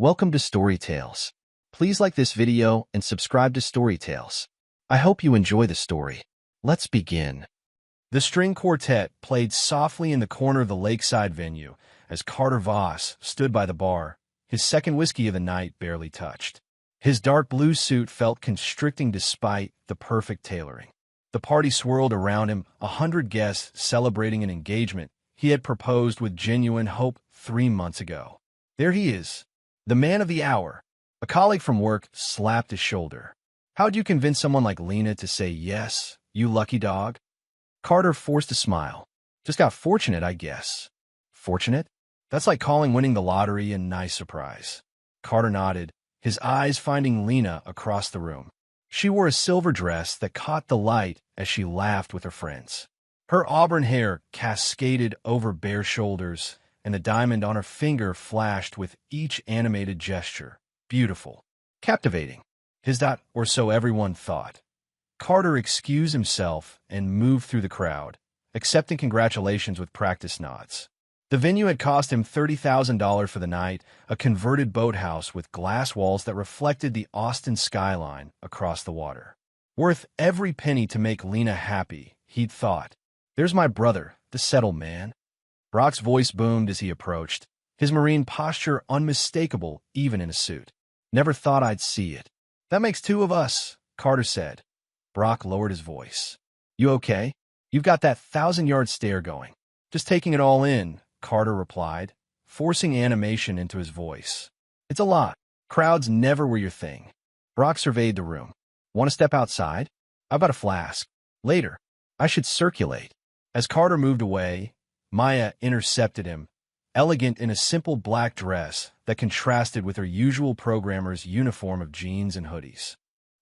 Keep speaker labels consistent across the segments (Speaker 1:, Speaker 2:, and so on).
Speaker 1: Welcome to Story Tales. Please like this video and subscribe to Story Tales. I hope you enjoy the story. Let's begin. The string quartet played softly in the corner of the lakeside venue as Carter Voss stood by the bar, his second whiskey of the night barely touched. His dark blue suit felt constricting despite the perfect tailoring. The party swirled around him, 100 guests celebrating an engagement he had proposed with genuine hope 3 months ago. There he is, the man of the hour. A colleague from work slapped his shoulder. How'd you convince someone like Lena to say yes, you lucky dog? Carter forced a smile. Just got fortunate, I guess. Fortunate? That's like calling winning the lottery a nice surprise. Carter nodded, his eyes finding Lena across the room. She wore a silver dress that caught the light as she laughed with her friends. Her auburn hair cascaded over bare shoulders, and the diamond on her finger flashed with each animated gesture. Beautiful. Captivating. Or so everyone thought. Carter excused himself and moved through the crowd, accepting congratulations with practice nods. The venue had cost him $30,000 for the night, a converted boathouse with glass walls that reflected the Austin skyline across the water. Worth every penny to make Lena happy, he'd thought. There's my brother, the settled man. Brock's voice boomed as he approached, his marine posture unmistakable even in a suit. Never thought I'd see it. That makes 2 of us, Carter said. Brock lowered his voice. You okay? You've got that 1,000-yard stare going. Just taking it all in, Carter replied, forcing animation into his voice. It's a lot. Crowds never were your thing. Brock surveyed the room. Want to step outside? I've got a flask. Later. I should circulate. As Carter moved away, Maya intercepted him, elegant in a simple black dress that contrasted with her usual programmer's uniform of jeans and hoodies.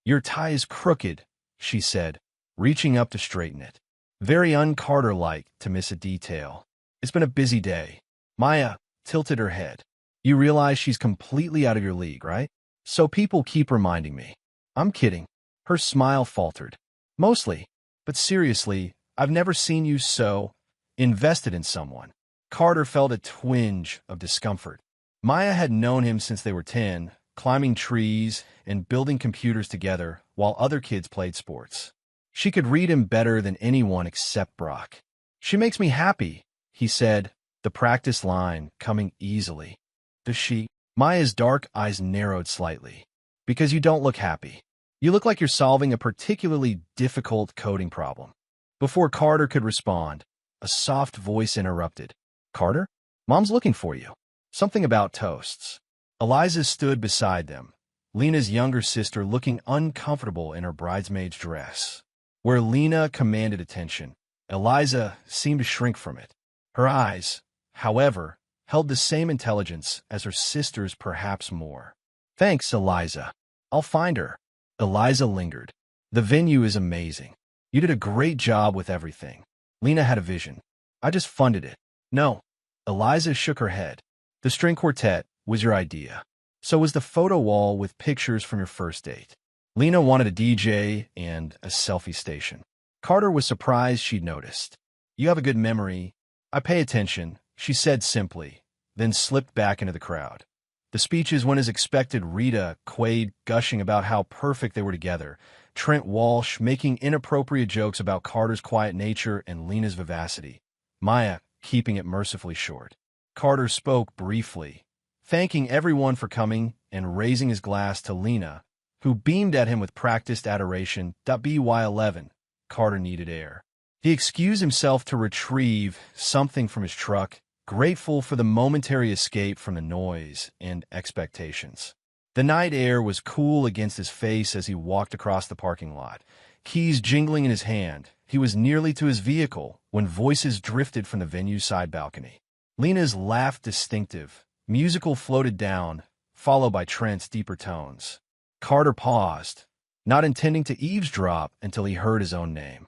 Speaker 1: Your tie is crooked, she said, reaching up to straighten it. Very un-Carter-like to miss a detail. It's been a busy day. Maya tilted her head. You realize she's completely out of your league, right? So people keep reminding me. I'm kidding. Her smile faltered. Mostly. But seriously, I've never seen you so invested in someone. Carter felt a twinge of discomfort. Maya had known him since they were 10, climbing trees and building computers together while other kids played sports. She could read him better than anyone except Brock. She makes me happy, he said, the practice line coming easily. Does she? Maya's dark eyes narrowed slightly. Because you don't look happy. You look like you're solving a particularly difficult coding problem. Before Carter could respond, a soft voice interrupted. Carter? Mom's looking for you. Something about toasts. Eliza stood beside them, Lena's younger sister looking uncomfortable in her bridesmaid's dress. Where Lena commanded attention, Eliza seemed to shrink from it. Her eyes, however, held the same intelligence as her sister's, perhaps more. Thanks, Eliza. I'll find her. Eliza lingered. The venue is amazing. You did a great job with everything. Lena had a vision. I just funded it. No. Eliza shook her head. The string quartet was your idea. So was the photo wall with pictures from your first date. Lena wanted a DJ and a selfie station. Carter was surprised she'd noticed. You have a good memory. I pay attention, she said simply, then slipped back into the crowd. The speeches went as expected. Rita Quaid gushing about how perfect they were together. Trent Walsh making inappropriate jokes about Carter's quiet nature and Lena's vivacity. Maya keeping it mercifully short. Carter spoke briefly, thanking everyone for coming and raising his glass to Lena, who beamed at him with practiced adoration. BY11. Carter needed air. He excused himself to retrieve something from his truck, grateful for the momentary escape from the noise and expectations. The night air was cool against his face as he walked across the parking lot, keys jingling in his hand. He was nearly to his vehicle when voices drifted from the venue's side balcony. Lena's laugh distinctive, musical floated down, followed by Trent's deeper tones. Carter paused, not intending to eavesdrop until he heard his own name.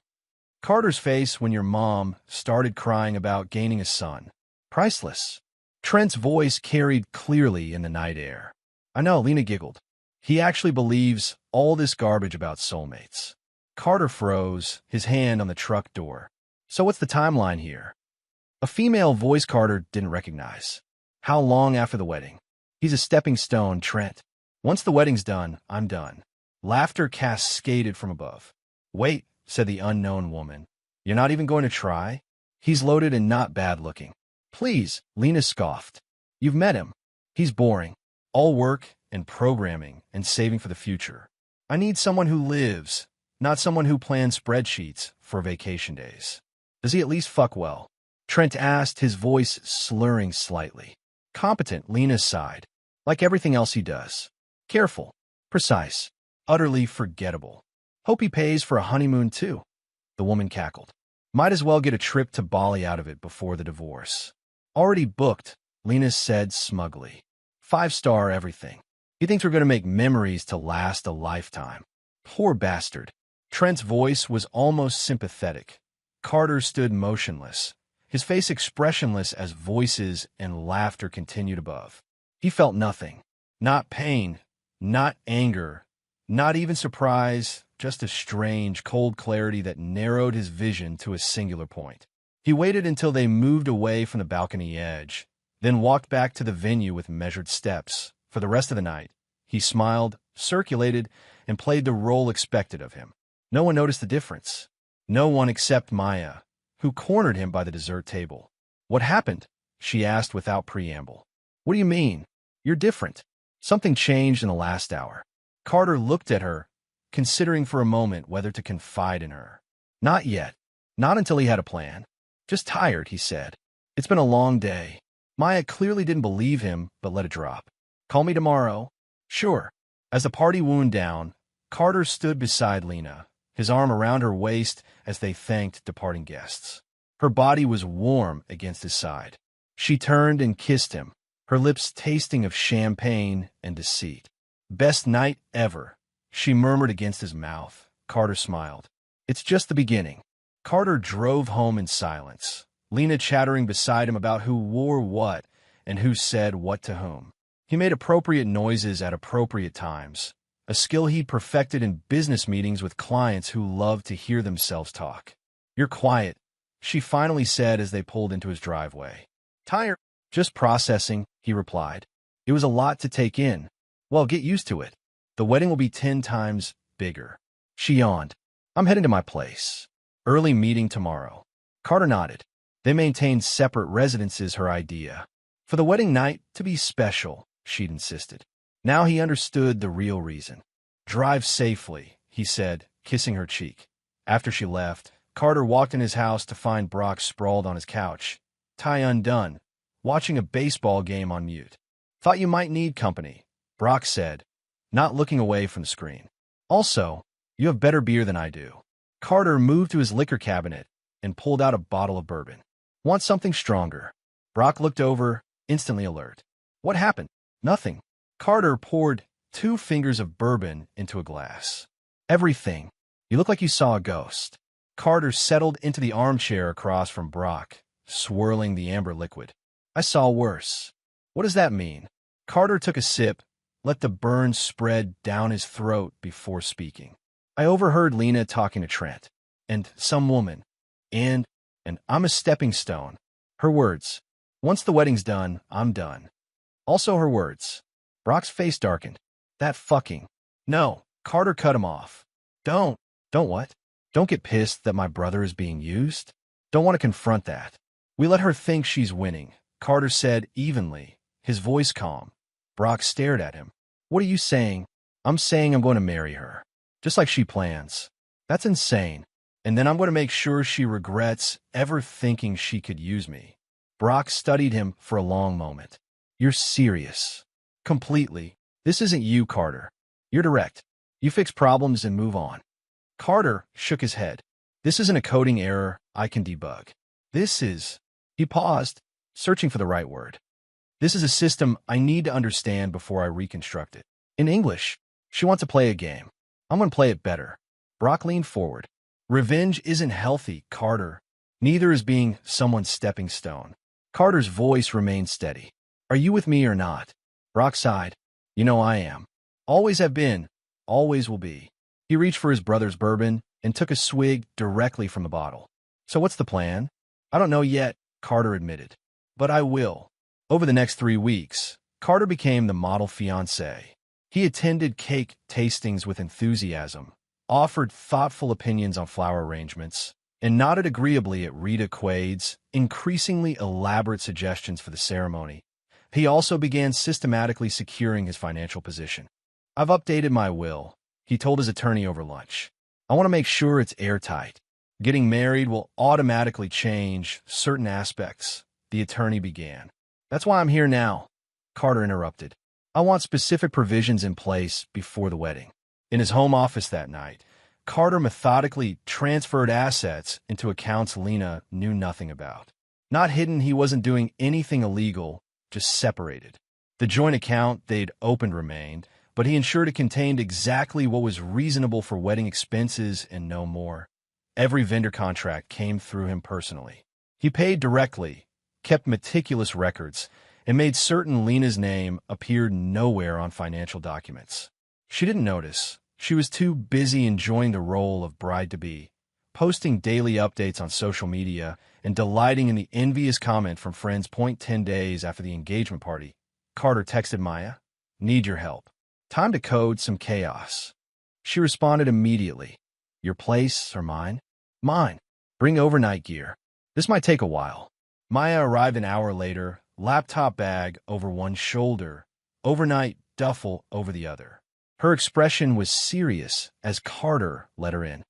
Speaker 1: Carter's face when your mom started crying about gaining a son. Priceless. Trent's voice carried clearly in the night air. I know, Lena giggled. He actually believes all this garbage about soulmates. Carter froze, his hand on the truck door. So what's the timeline here? A female voice Carter didn't recognize. How long after the wedding? He's a stepping stone, Trent. Once the wedding's done, I'm done. Laughter cascaded from above. Wait, said the unknown woman. You're not even going to try? He's loaded and not bad-looking. Please, Lena scoffed. You've met him. He's boring. All work and programming and saving for the future. I need someone who lives, not someone who plans spreadsheets for vacation days. Does he at least fuck well? Trent asked, his voice slurring slightly. Competent, Lena sighed. Like everything else he does. Careful. Precise. Utterly forgettable. Hope he pays for a honeymoon, too. The woman cackled. Might as well get a trip to Bali out of it before the divorce. Already booked, Lena said smugly. 5-star everything. He thinks we're going to make memories to last a lifetime. Poor bastard. Trent's voice was almost sympathetic. Carter stood motionless, his face expressionless as voices and laughter continued above. He felt nothing. Not pain, not anger, not even surprise, just a strange, cold clarity that narrowed his vision to a singular point. He waited until they moved away from the balcony edge, then walked back to the venue with measured steps. For the rest of the night, he smiled, circulated, and played the role expected of him. No one noticed the difference. No one except Maya, who cornered him by the dessert table. What happened? She asked without preamble. What do you mean? You're different. Something changed in the last hour. Carter looked at her, considering for a moment whether to confide in her. Not yet. Not until he had a plan. Just tired, he said. It's been a long day. Maya clearly didn't believe him, but let it drop. Call me tomorrow. Sure. As the party wound down, Carter stood beside Lena, his arm around her waist as they thanked departing guests. Her body was warm against his side. She turned and kissed him, her lips tasting of champagne and deceit. Best night ever, she murmured against his mouth. Carter smiled. It's just the beginning. Carter drove home in silence, Lena chattering beside him about who wore what and who said what to whom. He made appropriate noises at appropriate times, a skill he perfected in business meetings with clients who loved to hear themselves talk. You're quiet, she finally said as they pulled into his driveway. Tired? Just processing, he replied. It was a lot to take in. Well, get used to it. The wedding will be 10 times bigger. She yawned. I'm heading to my place. Early meeting tomorrow. Carter nodded. They maintained separate residences, her idea. For the wedding night to be special, she'd insisted. Now he understood the real reason. Drive safely, he said, kissing her cheek. After she left, Carter walked in his house to find Brock sprawled on his couch, tie undone, watching a baseball game on mute. Thought you might need company, Brock said, not looking away from the screen. Also, you have better beer than I do. Carter moved to his liquor cabinet and pulled out a bottle of bourbon. Want something stronger? Brock looked over, instantly alert. What happened? Nothing. Carter poured 2 fingers of bourbon into a glass. Everything. You look like you saw a ghost. Carter settled into the armchair across from Brock, swirling the amber liquid. I saw worse. What does that mean? Carter took a sip, let the burn spread down his throat before speaking. I overheard Lena talking to Trent, and some woman, and I'm a stepping stone. Her words. Once the wedding's done, I'm done. Also her words. Brock's face darkened. That fucking. No, Carter cut him off. Don't what? Don't get pissed that my brother is being used? Don't want to confront that. We let her think she's winning, Carter said evenly, his voice calm. Brock stared at him. What are you saying? I'm saying I'm going to marry her. Just like she plans. That's insane. And then I'm going to make sure she regrets ever thinking she could use me. Brock studied him for a long moment. You're serious. Completely. This isn't you, Carter. You're direct. You fix problems and move on. Carter shook his head. This isn't a coding error I can debug. This is... He paused, searching for the right word. This is a system I need to understand before I reconstruct it. In English, she wants to play a game. I'm going to play it better. Brock leaned forward. Revenge isn't healthy, Carter. Neither is being someone's stepping stone. Carter's voice remained steady. Are you with me or not? Brock sighed. You know I am. Always have been. Always will be. He reached for his brother's bourbon and took a swig directly from the bottle. So what's the plan? I don't know yet, Carter admitted. But I will. Over the next 3 weeks, Carter became the model fiancé. He attended cake tastings with enthusiasm, offered thoughtful opinions on flower arrangements, and nodded agreeably at Rita Quaid's increasingly elaborate suggestions for the ceremony. He also began systematically securing his financial position. "I've updated my will," he told his attorney over lunch. "I want to make sure it's airtight. Getting married will automatically change certain aspects," the attorney began. "That's why I'm here now," Carter interrupted. "I want specific provisions in place before the wedding." In his home office that night, Carter methodically transferred assets into accounts Lena knew nothing about. Not hidden, he wasn't doing anything illegal, just separated. The joint account they'd opened remained, but he ensured it contained exactly what was reasonable for wedding expenses and no more. Every vendor contract came through him personally. He paid directly, kept meticulous records, and made certain Lena's name appeared nowhere on financial documents. She didn't notice. She was too busy enjoying the role of bride-to-be, posting daily updates on social media and delighting in the envious comment from friends. 10 days after the engagement party, Carter texted Maya, "Need your help. Time to code some chaos." She responded immediately, "Your place or mine?" "Mine. Bring overnight gear. This might take a while." Maya arrived an hour later, laptop bag over one shoulder, overnight duffel over the other. Her expression was serious as Carter let her in.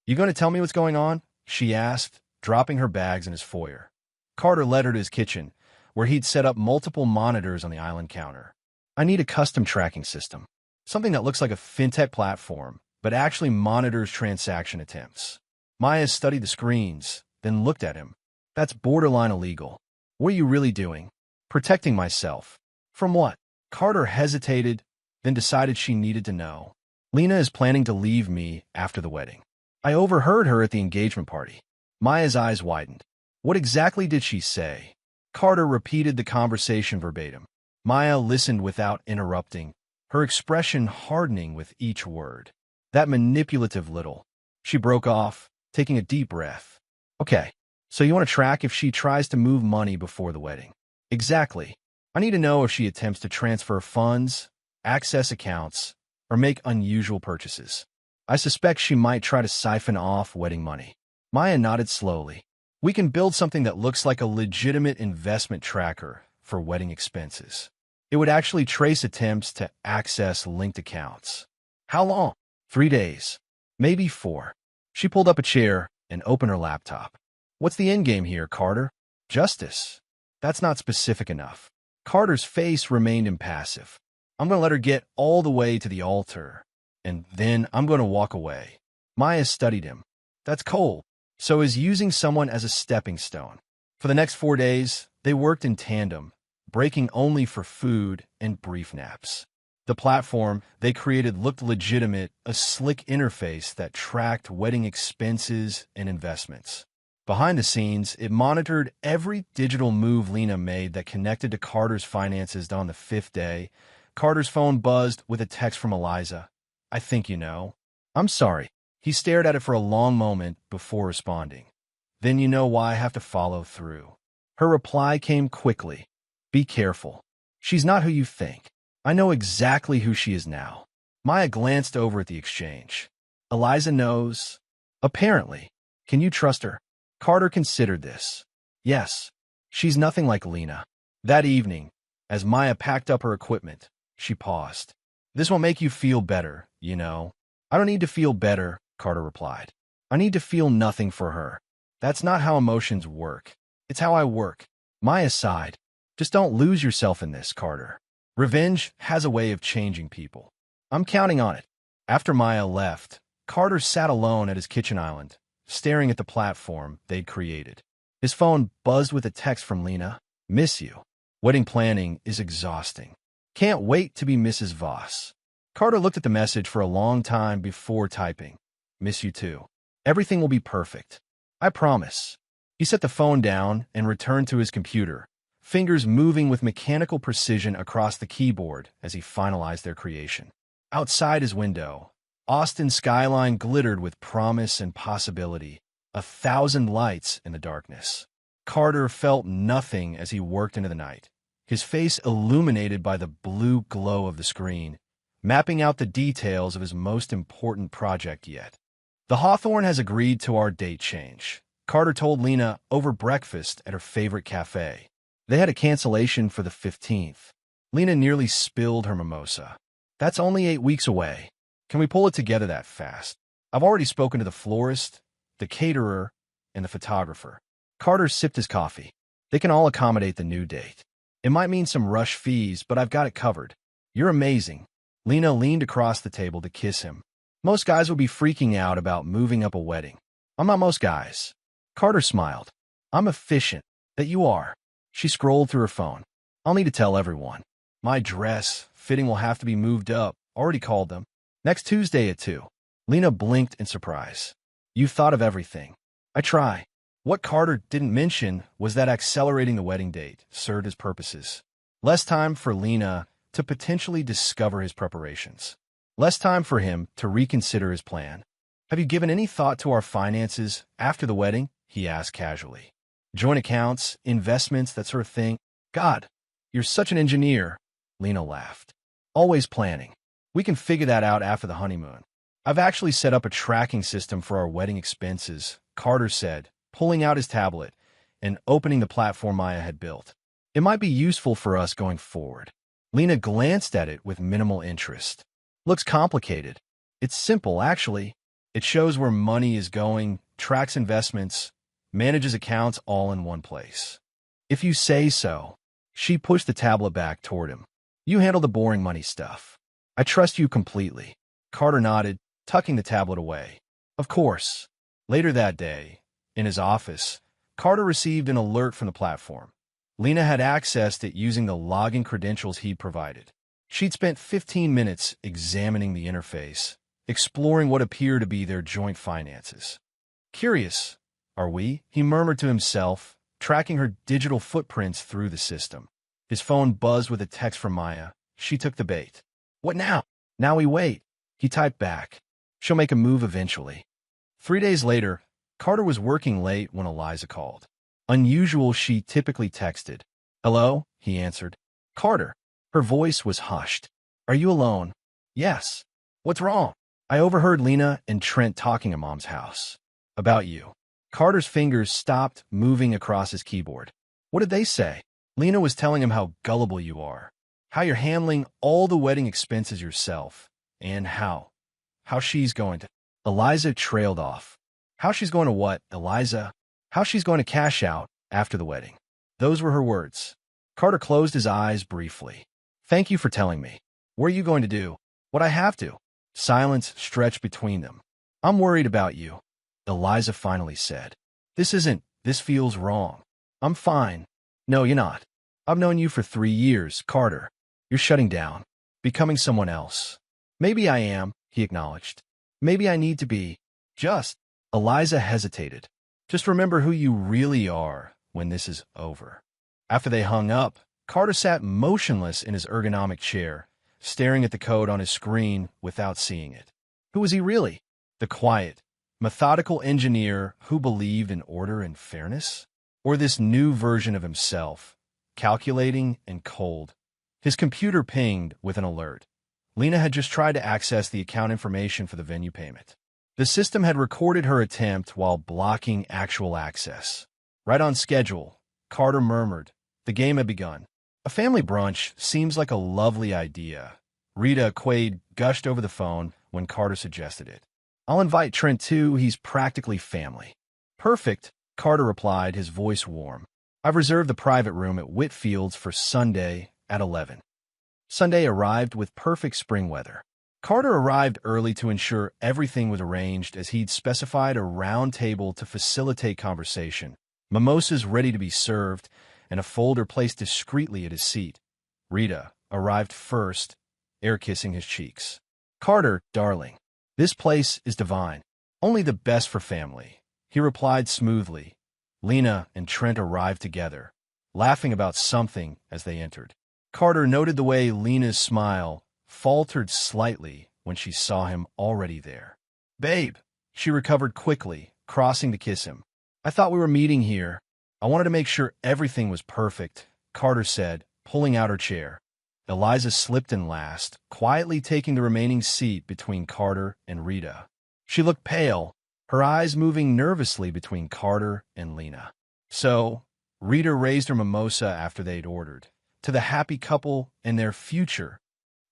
Speaker 1: "You going to tell me what's going on?" she asked, dropping her bags in his foyer. Carter led her to his kitchen, where he'd set up multiple monitors on the island counter. "I need a custom tracking system. Something that looks like a fintech platform, but actually monitors transaction attempts." Maya studied the screens, then looked at him. "That's borderline illegal. What are you really doing?" "Protecting myself." "From what?" Carter hesitated, then decided she needed to know. "Lena is planning to leave me after the wedding. I overheard her at the engagement party." Maya's eyes widened. "What exactly did she say?" Carter repeated the conversation verbatim. Maya listened without interrupting, her expression hardening with each word. "That manipulative little..." She broke off, taking a deep breath. "Okay, so you want to track if she tries to move money before the wedding?" "Exactly. I need to know if she attempts to transfer funds, access accounts, or make unusual purchases. I suspect she might try to siphon off wedding money." Maya nodded slowly. "We can build something that looks like a legitimate investment tracker for wedding expenses. It would actually trace attempts to access linked accounts." "How long?" 3 days. Maybe 4. She pulled up a chair and opened her laptop. "What's the endgame here, Carter?" "Justice." "That's not specific enough." Carter's face remained impassive. "I'm going to let her get all the way to the altar, and then I'm going to walk away." Maya studied him. "That's cold." "So is using someone as a stepping stone." For the next 4 days, they worked in tandem, breaking only for food and brief naps. The platform they created looked legitimate, a slick interface that tracked wedding expenses and investments. Behind the scenes, it monitored every digital move Lena made that connected to Carter's finances. On the 5th day, Carter's phone buzzed with a text from Eliza. "I think you know." "I'm sorry." He stared at it for a long moment before responding. "Then you know why I have to follow through." Her reply came quickly. "Be careful. She's not who you think. I know exactly who she is now." Maya glanced over at the exchange. "Eliza knows." "Apparently. Can you trust her?" Carter considered this. "Yes. She's nothing like Lena." That evening, as Maya packed up her equipment, she paused. "This will make you feel better, you know." "I don't need to feel better," Carter replied. "I need to feel nothing for her. That's not how emotions work. It's how I work." Maya sighed. "Just don't lose yourself in this, Carter. Revenge has a way of changing people." "I'm counting on it." After Maya left, Carter sat alone at his kitchen island, staring at the platform they'd created. His phone buzzed with a text from Lena. "Miss you. Wedding planning is exhausting. Can't wait to be Mrs. Voss." Carter looked at the message for a long time before typing. "Miss you too. Everything will be perfect. I promise." He set the phone down and returned to his computer, fingers moving with mechanical precision across the keyboard as he finalized their creation. Outside his window, Austin's skyline glittered with promise and possibility, 1,000 lights in the darkness. Carter felt nothing as he worked into the night. his face illuminated by the blue glow of the screen, mapping out the details of his most important project yet. The Hawthorne has agreed to our date change, Carter told Lena over breakfast at her favorite cafe. They had a cancellation for the 15th. Lena nearly spilled her mimosa. That's only 8 weeks away. Can we pull it together that fast? I've already spoken to the florist, the caterer, and the photographer. Carter sipped his coffee. They can all accommodate the new date. It might mean some rush fees, but I've got it covered. You're amazing. Lena leaned across the table to kiss him. Most guys would be freaking out about moving up a wedding. I'm not most guys. Carter smiled. I'm efficient. That you are. She scrolled through her phone. I'll need to tell everyone. My dress fitting will have to be moved up. Already called them. Next Tuesday at 2. Lena blinked in surprise. You've thought of everything. I try. What Carter didn't mention was that accelerating the wedding date served his purposes. Less time for Lena to potentially discover his preparations. Less time for him to reconsider his plan. Have you given any thought to our finances after the wedding? He asked casually. Joint accounts, investments, that sort of thing. God, you're such an engineer. Lena laughed. Always planning. We can figure that out after the honeymoon. I've actually set up a tracking system for our wedding expenses, Carter said, pulling out his tablet and opening the platform Maya had built. It might be useful for us going forward. Lena glanced at it with minimal interest. Looks complicated. It's simple, actually. It shows where money is going, tracks investments, manages accounts all in one place. If you say so. She pushed the tablet back toward him. You handle the boring money stuff. I trust you completely. Carter nodded, tucking the tablet away. Of course. Later that day, in his office, Carter received an alert from the platform. Lena had accessed it using the login credentials he provided. She'd spent 15 minutes examining the interface, exploring what appeared to be their joint finances. Curious, are we? He murmured to himself, tracking her digital footprints through the system. His phone buzzed with a text from Maya. She took the bait. What now? Now we wait. He typed back. She'll make a move eventually. 3 days later, Carter was working late when Eliza called. Unusual, she typically texted. Hello, he answered. Carter. Her voice was hushed. Are you alone? Yes. What's wrong? I overheard Lena and Trent talking at Mom's house. About you. Carter's fingers stopped moving across his keyboard. What did they say? Lena was telling him how gullible you are, how you're handling all the wedding expenses yourself, and how she's going to. Eliza trailed off. How she's going to what, Eliza? How she's going to cash out after the wedding. Those were her words. Carter closed his eyes briefly. Thank you for telling me. What are you going to do? What I have to. Silence stretched between them. I'm worried about you, Eliza finally said. This feels wrong. I'm fine. No, you're not. I've known you for 3 years, Carter. You're shutting down, becoming someone else. Maybe I am, he acknowledged. Maybe I need to be. Eliza hesitated. Just remember who you really are when this is over. After they hung up, Carter sat motionless in his ergonomic chair, staring at the code on his screen without seeing it. Who was he really? The quiet, methodical engineer who believed in order and fairness? Or this new version of himself, calculating and cold? His computer pinged with an alert. Lena had just tried to access the account information for the venue payment. The system had recorded her attempt while blocking actual access. Right on schedule, Carter murmured. The game had begun. A family brunch seems like a lovely idea. Rita Quaid gushed over the phone when Carter suggested it. I'll invite Trent too, he's practically family. Perfect, Carter replied, his voice warm. I've reserved the private room at Whitfield's for Sunday at 11. Sunday arrived with perfect spring weather. Carter arrived early to ensure everything was arranged as he'd specified a round table to facilitate conversation, mimosas ready to be served, and a folder placed discreetly at his seat. Rita arrived first, air-kissing his cheeks. Carter, darling, this place is divine. Only the best for family, he replied smoothly. Lena and Trent arrived together, laughing about something as they entered. Carter noted the way Lena's smile faltered slightly when she saw him already there. Babe, she recovered quickly, crossing to kiss him. I thought we were meeting here. I wanted to make sure everything was perfect, Carter said, pulling out her chair. Eliza slipped in last, quietly taking the remaining seat between Carter and Rita. She looked pale, her eyes moving nervously between Carter and Lena. So, Rita raised her mimosa after they'd ordered. To the happy couple and their future.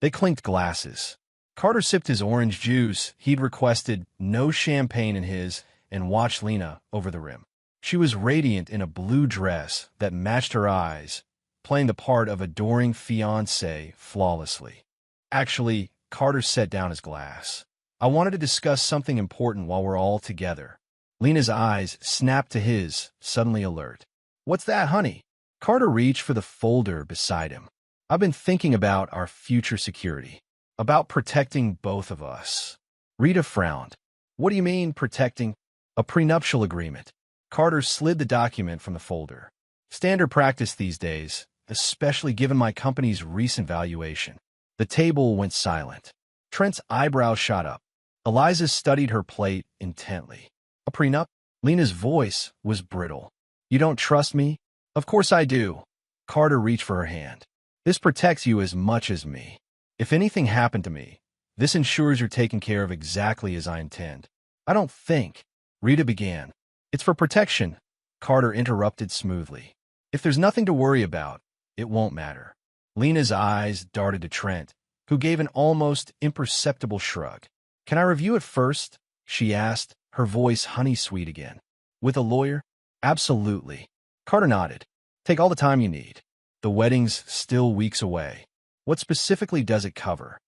Speaker 1: They clinked glasses. Carter sipped his orange juice. He'd requested no champagne in his and watched Lena over the rim. She was radiant in a blue dress that matched her eyes, playing the part of adoring fiancée flawlessly. Actually, Carter set down his glass. I wanted to discuss something important while we're all together. Lena's eyes snapped to his, suddenly alert. What's that, honey? Carter reached for the folder beside him. I've been thinking about our future security, about protecting both of us. Rita frowned. What do you mean, protecting? A prenuptial agreement. Carter slid the document from the folder. Standard practice these days, especially given my company's recent valuation. The table went silent. Trent's eyebrows shot up. Eliza studied her plate intently. A prenup? Lena's voice was brittle. You don't trust me? Of course I do. Carter reached for her hand. This protects you as much as me. If anything happened to me, this ensures you're taken care of exactly as I intend. I don't think. Rita began. It's for protection. Carter interrupted smoothly. If there's nothing to worry about, it won't matter. Lena's eyes darted to Trent, who gave an almost imperceptible shrug. Can I review it first? She asked, her voice honey-sweet again. With a lawyer? Absolutely. Carter nodded. Take all the time you need. The wedding's still weeks away. What specifically does it cover?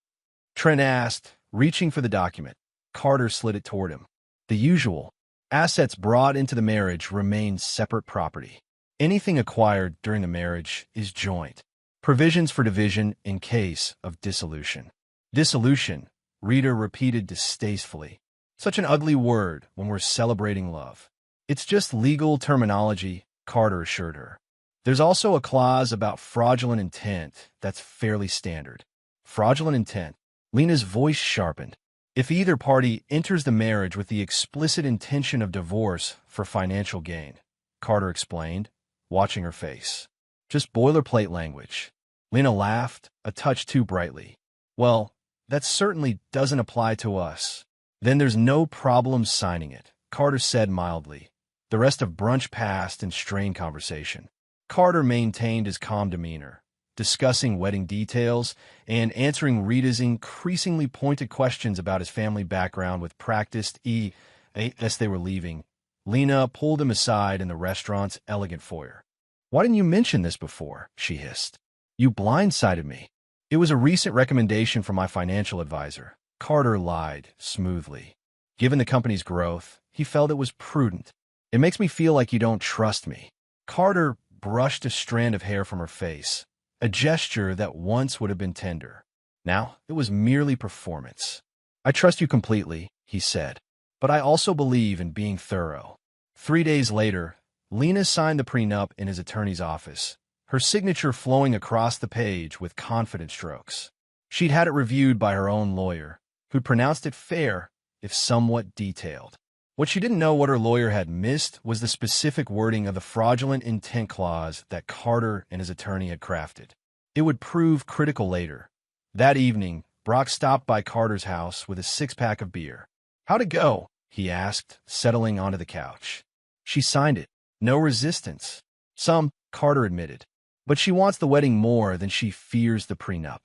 Speaker 1: Trent asked, reaching for the document. Carter slid it toward him. The usual. Assets brought into the marriage remain separate property. Anything acquired during the marriage is joint. Provisions for division in case of dissolution. Dissolution, Rita repeated distastefully. Such an ugly word when we're celebrating love. It's just legal terminology, Carter assured her. There's also a clause about fraudulent intent that's fairly standard. Fraudulent intent. Lena's voice sharpened. If either party enters the marriage with the explicit intention of divorce for financial gain, Carter explained, watching her face. Just boilerplate language. Lena laughed, a touch too brightly. Well, that certainly doesn't apply to us. Then there's no problem signing it, Carter said mildly. The rest of brunch passed in strained conversation. Carter maintained his calm demeanor, discussing wedding details and answering Rita's increasingly pointed questions about his family background with practiced as they were leaving. Lena pulled him aside in the restaurant's elegant foyer. Why didn't you mention this before? She hissed. You blindsided me. It was a recent recommendation from my financial advisor. Carter lied smoothly. Given the company's growth, he felt it was prudent. It makes me feel like you don't trust me. Carter brushed a strand of hair from her face, a gesture that once would have been tender. Now, it was merely performance. I trust you completely, he said, but I also believe in being thorough. 3 days later, Lena signed the prenup in his attorney's office, her signature flowing across the page with confident strokes. She'd had it reviewed by her own lawyer, who'd pronounced it fair, if somewhat detailed. What she didn't know what her lawyer had missed was the specific wording of the fraudulent intent clause that Carter and his attorney had crafted. It would prove critical later. That evening, Brock stopped by Carter's house with a six-pack of beer. How'd it go? He asked, settling onto the couch. She signed it. No resistance. Some, Carter admitted. But she wants the wedding more than she fears the prenup.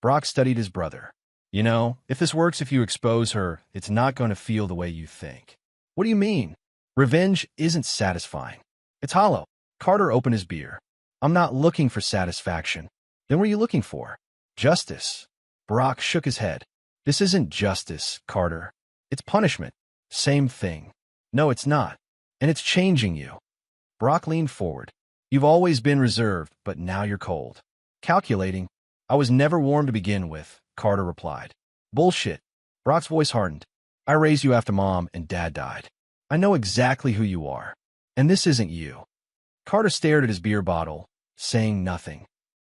Speaker 1: Brock studied his brother. You know, if this works, if you expose her, it's not going to feel the way you think. What do you mean? Revenge isn't satisfying. It's hollow. Carter opened his beer. I'm not looking for satisfaction. Then what are you looking for? Justice. Brock shook his head. This isn't justice, Carter. It's punishment. Same thing. No, it's not. And it's changing you. Brock leaned forward. You've always been reserved, but now you're cold. Calculating. I was never warm to begin with, Carter replied. Bullshit. Brock's voice hardened. I raised you after Mom and Dad died. I know exactly who you are. And this isn't you. Carter stared at his beer bottle, saying nothing.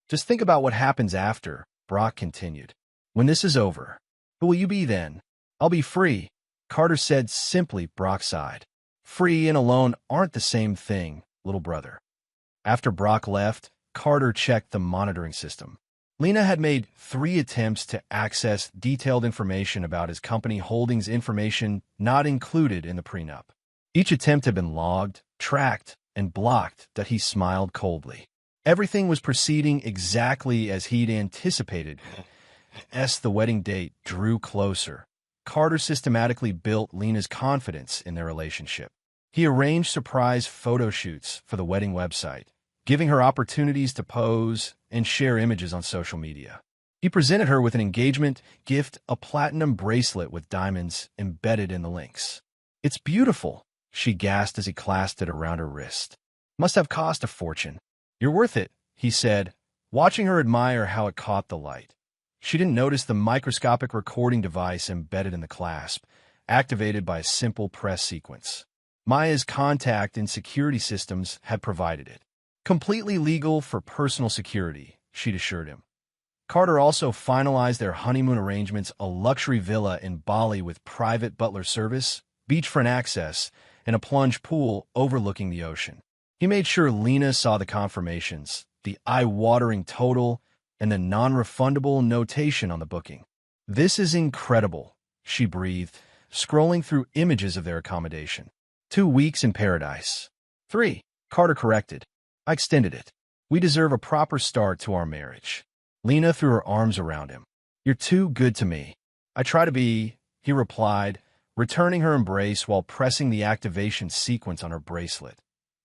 Speaker 1: Just think about what happens after, Brock continued. When this is over, who will you be then? I'll be free, Carter said simply. Brock sighed. Free and alone aren't the same thing, little brother. After Brock left, Carter checked the monitoring system. Lena had made 3 attempts to access detailed information about his company holdings, information not included in the prenup. Each attempt had been logged, tracked, and blocked. That he smiled coldly. Everything was proceeding exactly as he'd anticipated. As the wedding date drew closer, Carter systematically built Lena's confidence in their relationship. He arranged surprise photo shoots for the wedding website, giving her opportunities to pose and share images on social media. He presented her with an engagement gift, a platinum bracelet with diamonds embedded in the links. "It's beautiful," she gasped as he clasped it around her wrist. "Must have cost a fortune." "You're worth it," he said, watching her admire how it caught the light. She didn't notice the microscopic recording device embedded in the clasp, activated by a simple press sequence. Maya's contact and security systems had provided it. "Completely legal for personal security," she'd assured him. Carter also finalized their honeymoon arrangements, a luxury villa in Bali with private butler service, beachfront access, and a plunge pool overlooking the ocean. He made sure Lena saw the confirmations, the eye-watering total, and the non-refundable notation on the booking. "This is incredible," she breathed, scrolling through images of their accommodation. 2 weeks in paradise. 3, Carter corrected. "I extended it. We deserve a proper start to our marriage." Lena threw her arms around him. "You're too good to me." "I try to be," he replied, returning her embrace while pressing the activation sequence on her bracelet.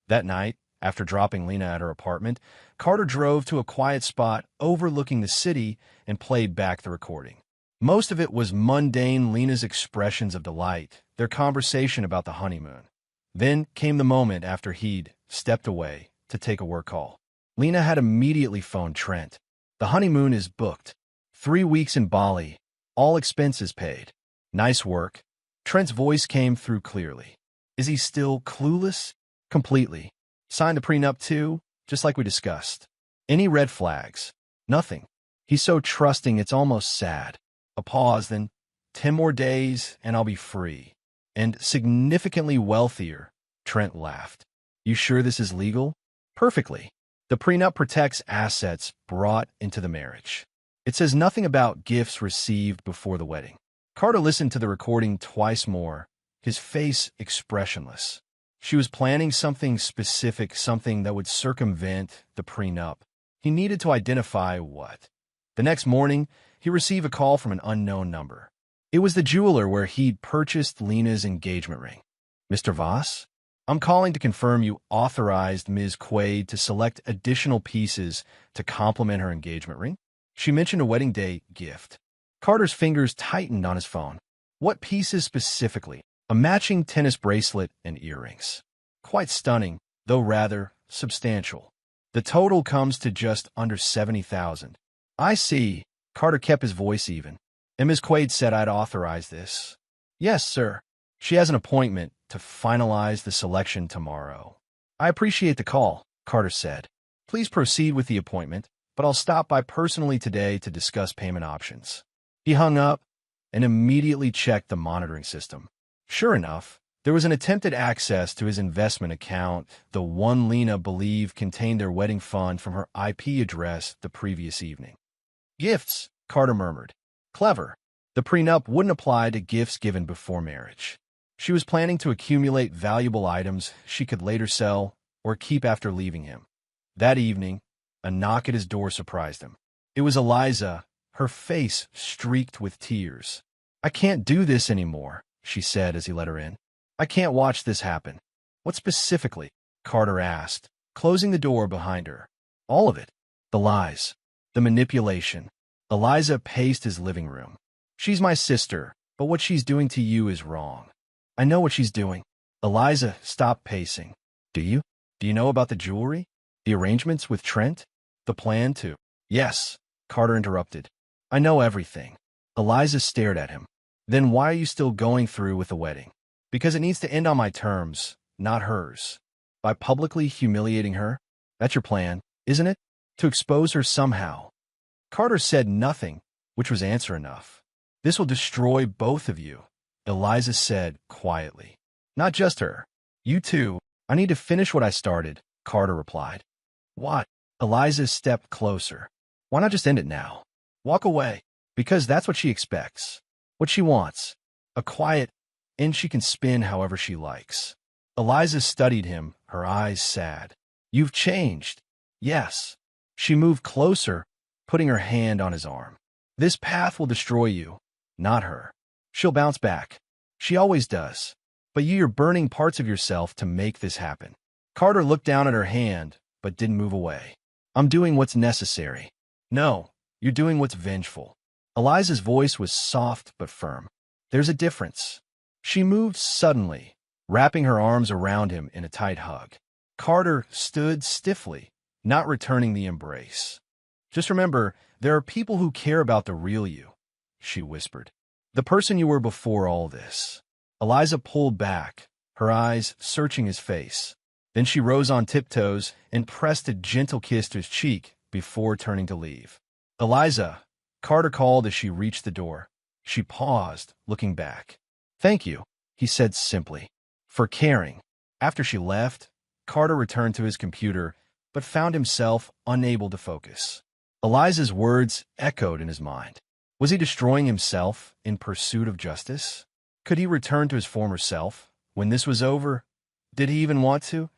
Speaker 1: That night, after dropping Lena at her apartment, Carter drove to a quiet spot overlooking the city and played back the recording. Most of it was mundane, Lena's expressions of delight, their conversation about the honeymoon. Then came the moment after he'd stepped away to take a work call. Lena had immediately phoned Trent. "The honeymoon is booked. 3 weeks in Bali, all expenses paid." "Nice work." Trent's voice came through clearly. "Is he still clueless?" "Completely. Signed the prenup too, just like we discussed." "Any red flags?" "Nothing. He's so trusting it's almost sad." A pause, then, 10 more days and I'll be free. And significantly wealthier." Trent laughed. "You sure this is legal?" "Perfectly. The prenup protects assets brought into the marriage. It says nothing about gifts received before the wedding." Carter listened to the recording twice more, his face expressionless. She was planning something specific, something that would circumvent the prenup. He needed to identify what. The next morning, he received a call from an unknown number. It was the jeweler where he'd purchased Lena's engagement ring. "Mr. Voss? I'm calling to confirm you authorized Ms. Quaid to select additional pieces to complement her engagement ring." She mentioned a wedding day gift. Carter's fingers tightened on his phone. "What pieces specifically?" "A matching tennis bracelet and earrings." "Quite stunning, though rather substantial. The total comes to just under $70,000. "I see." Carter kept his voice even. "And Ms. Quaid said I'd authorize this." "Yes, sir. She has an appointment to finalize the selection tomorrow." "I appreciate the call," Carter said. "Please proceed with the appointment, but I'll stop by personally today to discuss payment options." He hung up and immediately checked the monitoring system. Sure enough, there was an attempted access to his investment account, the one Lena believed contained their wedding fund from her IP address the previous evening. "Gifts," Carter murmured. "Clever. The prenup wouldn't apply to gifts given before marriage." She was planning to accumulate valuable items she could later sell or keep after leaving him. That evening, a knock at his door surprised him. It was Eliza, her face streaked with tears. "I can't do this anymore," she said as he let her in. "I can't watch this happen." "What specifically?" Carter asked, closing the door behind her. "All of it. The lies. The manipulation." Eliza paced his living room. "She's my sister, but what she's doing to you is wrong." "I know what she's doing." Eliza stopped pacing. "Do you? Do you know about the jewelry? The arrangements with Trent? The plan to—" "Yes," Carter interrupted. "I know everything." Eliza stared at him. "Then why are you still going through with the wedding?" "Because it needs to end on my terms, not hers." "By publicly humiliating her? That's your plan, isn't it? To expose her somehow?" Carter said nothing, which was answer enough. "This will destroy both of you," Eliza said quietly. "Not just her. You too." "I need to finish what I started," Carter replied. "What?" Eliza stepped closer. Why not just end it now? Walk away. Because that's what she expects. What she wants. A quiet end she can spin however she likes. Eliza studied him, her eyes sad. You've changed. Yes. She moved closer, putting her hand on his arm. This path will destroy you, not her. She'll bounce back. She always does. But you're burning parts of yourself to make this happen. Carter looked down at her hand, but didn't move away. I'm doing what's necessary. No, you're doing what's vengeful. Eliza's voice was soft but firm. There's a difference. She moved suddenly, wrapping her arms around him in a tight hug. Carter stood stiffly, not returning the embrace. Just remember, there are people who care about the real you, she whispered. The person you were before all this. Eliza pulled back, her eyes searching his face. Then she rose on tiptoes and pressed a gentle kiss to his cheek before turning to leave. Eliza, Carter called as she reached the door. She paused, looking back. Thank you, he said simply, for caring. After she left, Carter returned to his computer, but found himself unable to focus. Eliza's words echoed in his mind. Was he destroying himself in pursuit of justice? Could he return to his former self? When this was over, did he even want to?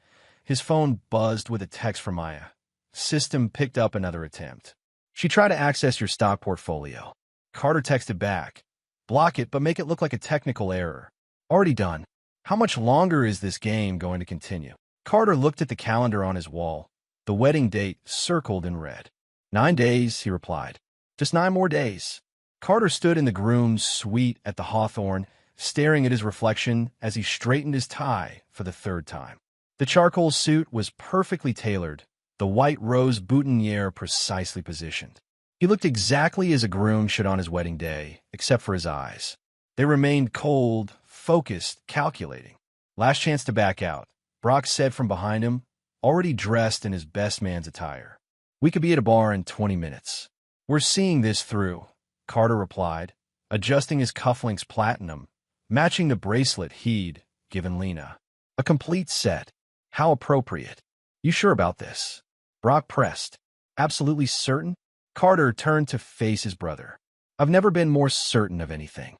Speaker 1: His phone buzzed with a text from Maya. System picked up another attempt. She tried to access your stock portfolio. Carter texted back. Block it, but make it look like a technical error. Already done. How much longer is this game going to continue? Carter looked at the calendar on his wall. The wedding date circled in red. 9 days, he replied. Just 9 more days. Carter stood in the groom's suite at the Hawthorne, staring at his reflection as he straightened his tie for the 3rd time. The charcoal suit was perfectly tailored, the white rose boutonniere precisely positioned. He looked exactly as a groom should on his wedding day, except for his eyes. They remained cold, focused, calculating. Last chance to back out, Brock said from behind him, already dressed in his best man's attire. We could be at a bar in 20 minutes. We're seeing this through, Carter replied, adjusting his cufflinks platinum, matching the bracelet he'd given Lena. A complete set. How appropriate. You sure about this? Brock pressed. Absolutely certain? Carter turned to face his brother. I've never been more certain of anything.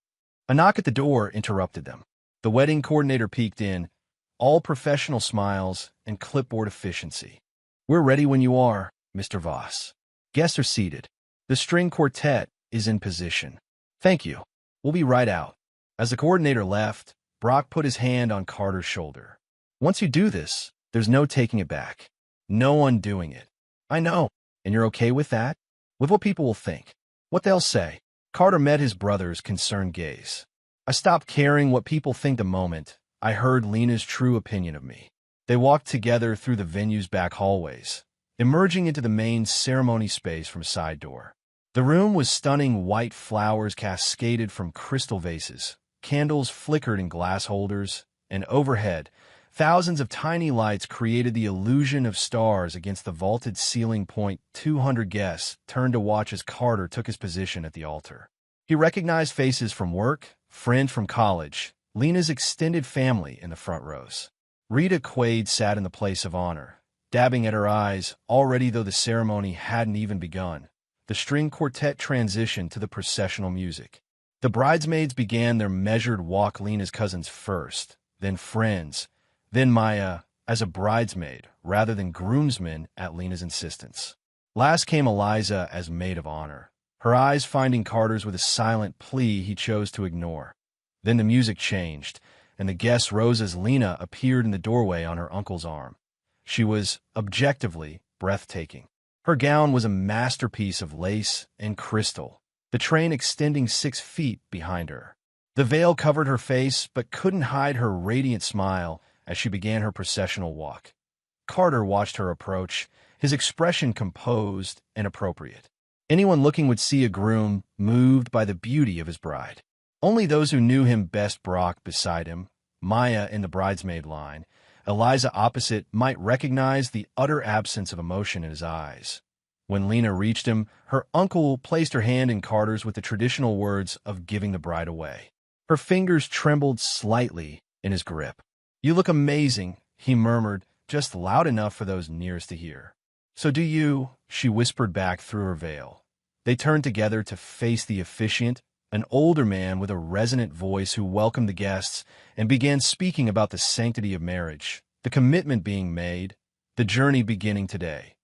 Speaker 1: A knock at the door interrupted them. The wedding coordinator peeked in, all professional smiles and clipboard efficiency. We're ready when you are, Mr. Voss. Guests are seated. The string quartet is in position. Thank you. We'll be right out. As the coordinator left, Brock put his hand on Carter's shoulder. Once you do this, there's no taking it back. No undoing it. I know. And you're okay with that? With what people will think? What they'll say? Carter met his brother's concerned gaze. I stopped caring what people think the moment I heard Lena's true opinion of me. They walked together through the venue's back hallways, emerging into the main ceremony space from a side door. The room was stunning. White flowers cascaded from crystal vases, candles flickered in glass holders, and overhead, thousands of tiny lights created the illusion of stars against the vaulted ceiling. 200 guests turned to watch as Carter took his position at the altar. He recognized faces from work, friends from college, Lena's extended family in the front rows. Rita Quaid sat in the place of honor, dabbing at her eyes, already though the ceremony hadn't even begun. The string quartet transitioned to the processional music. The bridesmaids began their measured walk. Lena's cousins first, then friends, then Maya as a bridesmaid rather than groomsmen at Lena's insistence. Last came Eliza as maid of honor, her eyes finding Carter's with a silent plea he chose to ignore. Then the music changed, and the guests rose as Lena appeared in the doorway on her uncle's arm. She was, objectively, breathtaking. Her gown was a masterpiece of lace and crystal, the train extending 6 feet behind her. The veil covered her face but couldn't hide her radiant smile as she began her processional walk. Carter watched her approach, his expression composed and appropriate. Anyone looking would see a groom moved by the beauty of his bride. Only those who knew him best, Brock beside him, Maya in the bridesmaid line, Eliza opposite, might recognize the utter absence of emotion in his eyes. When Lena reached him, her uncle placed her hand in Carter's with the traditional words of giving the bride away. Her fingers trembled slightly in his grip. You look amazing, he murmured, just loud enough for those nearest to hear. "So do you," she whispered back through her veil. They turned together to face the officiant, an older man with a resonant voice who welcomed the guests and began speaking about the sanctity of marriage, the commitment being made, the journey beginning today.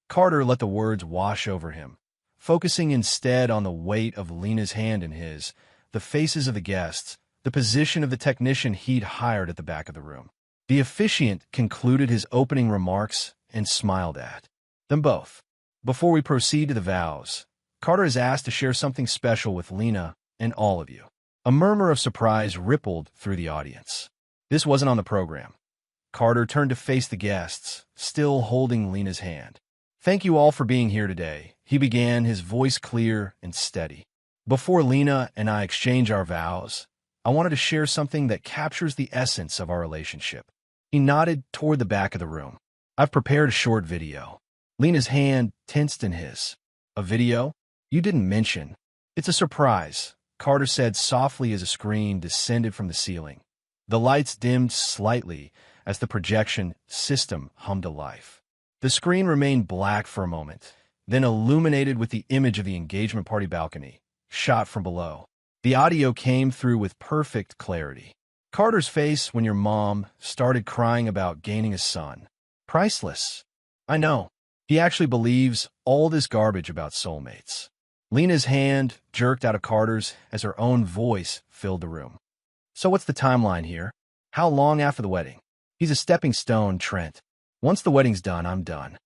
Speaker 1: Carter let the words wash over him, focusing instead on the weight of Lena's hand in his, the faces of the guests, the position of the technician he'd hired at the back of the room. The officiant concluded his opening remarks and smiled at them both. "Before we proceed to the vows, Carter is asked to share something special with Lena and all of you." A murmur of surprise rippled through the audience. This wasn't on the program. Carter turned to face the guests, still holding Lena's hand. "Thank you all for being here today," he began, his voice clear and steady. "Before Lena and I exchange our vows, I wanted to share something that captures the essence of our relationship." He nodded toward the back of the room. "I've prepared a short video." Lena's hand tensed in his. "A video? You didn't mention." "It's a surprise," Carter said softly as a screen descended from the ceiling. The lights dimmed slightly as the projection system hummed to life. The screen remained black for a moment, then illuminated with the image of the engagement party balcony, shot from below. The audio came through with perfect clarity. "Carter's face when your mom started crying about gaining a son. Priceless. I know. He actually believes all this garbage about soulmates." Lena's hand jerked out of Carter's as her own voice filled the room. "So what's the timeline here? How long after the wedding?" "He's a stepping stone, Trent. Once the wedding's done, I'm done."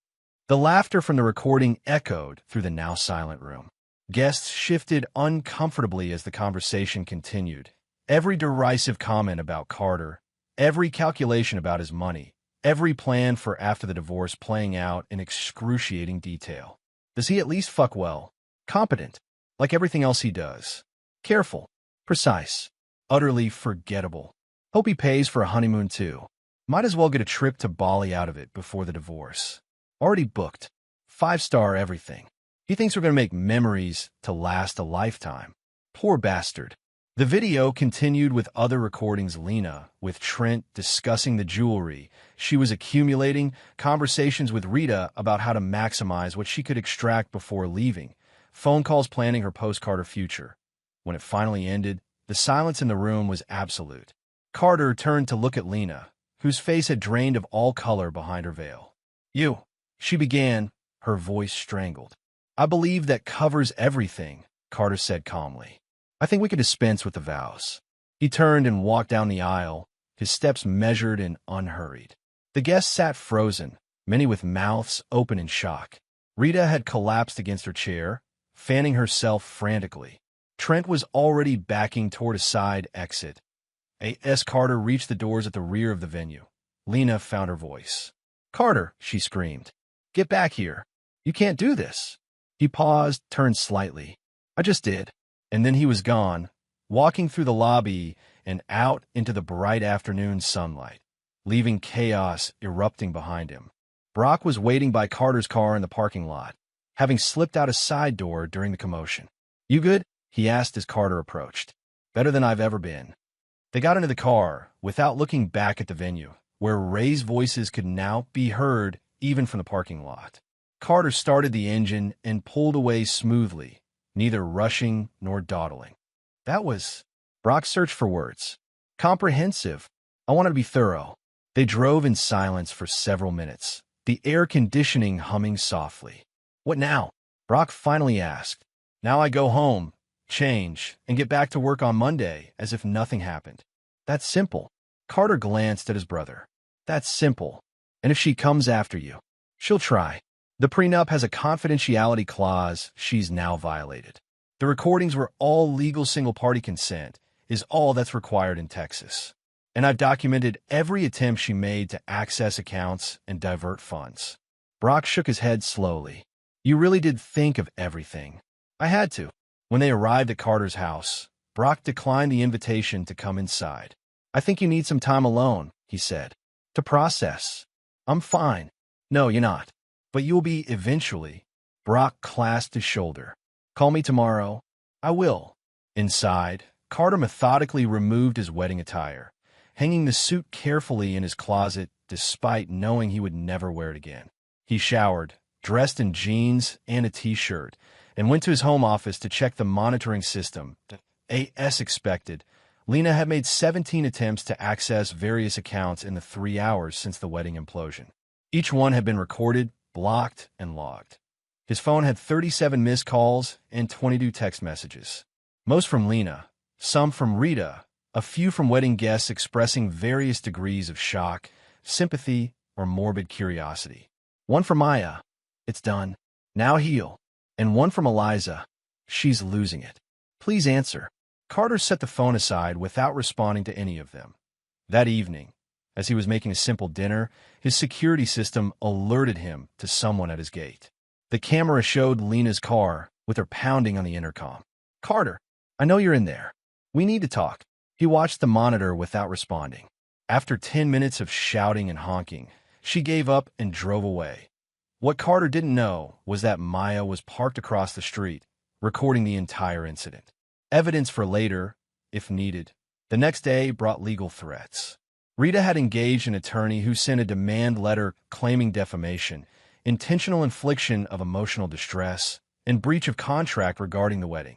Speaker 1: The laughter from the recording echoed through the now silent room. Guests shifted uncomfortably as the conversation continued. Every derisive comment about Carter, every calculation about his money, every plan for after the divorce playing out in excruciating detail. Does he at least fuck well? Competent, like everything else he does. Careful, precise, utterly forgettable. Hope he pays for a honeymoon too. Might as well get a trip to Bali out of it before the divorce. Already booked. 5-star everything. He thinks we're going to make memories to last a lifetime. Poor bastard. The video continued with other recordings. Lena, with Trent discussing the jewelry she was accumulating, conversations with Rita about how to maximize what she could extract before leaving, phone calls planning her post-Carter future. When it finally ended, the silence in the room was absolute. Carter turned to look at Lena, whose face had drained of all color behind her veil. "You," she began, her voice strangled. "I believe that covers everything," Carter said calmly. "I think we could dispense with the vows." He turned and walked down the aisle, his steps measured and unhurried. The guests sat frozen, many with mouths open in shock. Rita had collapsed against her chair, fanning herself frantically. Trent was already backing toward a side exit. A.S. Carter reached the doors at the rear of the venue. Lena found her voice. "Carter," she screamed. "Get back here. You can't do this." He paused, turned slightly. "I just did." And then he was gone, walking through the lobby and out into the bright afternoon sunlight, leaving chaos erupting behind him. Brock was waiting by Carter's car in the parking lot, having slipped out a side door during the commotion. "You good?" he asked as Carter approached. "Better than I've ever been." They got into the car, without looking back at the venue, where raised voices could now be heard even from the parking lot. Carter started the engine and pulled away smoothly, neither rushing nor dawdling. "That was..." Brock searched for words. "Comprehensive. I wanted to be thorough." They drove in silence for several minutes, the air conditioning humming softly. "What now?" Brock finally asked. "Now I go home, change, and get back to work on Monday as if nothing happened." "That's simple." Carter glanced at his brother. "That's simple. And if she comes after you?" "She'll try. The prenup has a confidentiality clause she's now violated. The recordings were all legal single-party consent, is all that's required in Texas. And I've documented every attempt she made to access accounts and divert funds." Brock shook his head slowly. "You really did think of everything." "I had to." When they arrived at Carter's house, Brock declined the invitation to come inside. "I think you need some time alone," he said, "to process." "I'm fine." "No, you're not. But you'll be eventually." Brock clasped his shoulder. "Call me tomorrow." "I will." Inside, Carter methodically removed his wedding attire, hanging the suit carefully in his closet despite knowing he would never wear it again. He showered, dressed in jeans and a t-shirt, and went to his home office to check the monitoring system. As expected, Lena had made 17 attempts to access various accounts in the 3 hours since the wedding implosion. Each one had been recorded, blocked, and logged. His phone had 37 missed calls and 22 text messages. Most from Lena, some from Rita, a few from wedding guests expressing various degrees of shock, sympathy, or morbid curiosity. One from Maya, "It's done. Now heal." And one from Eliza, "She's losing it. Please answer." Carter set the phone aside without responding to any of them. That evening, as he was making a simple dinner, his security system alerted him to someone at his gate. The camera showed Lena's car with her pounding on the intercom. "Carter, I know you're in there. We need to talk." He watched the monitor without responding. After 10 minutes of shouting and honking, she gave up and drove away. What Carter didn't know was that Maya was parked across the street, recording the entire incident. Evidence for later, if needed. The next day brought legal threats. Rita had engaged an attorney who sent a demand letter claiming defamation, intentional infliction of emotional distress, and breach of contract regarding the wedding.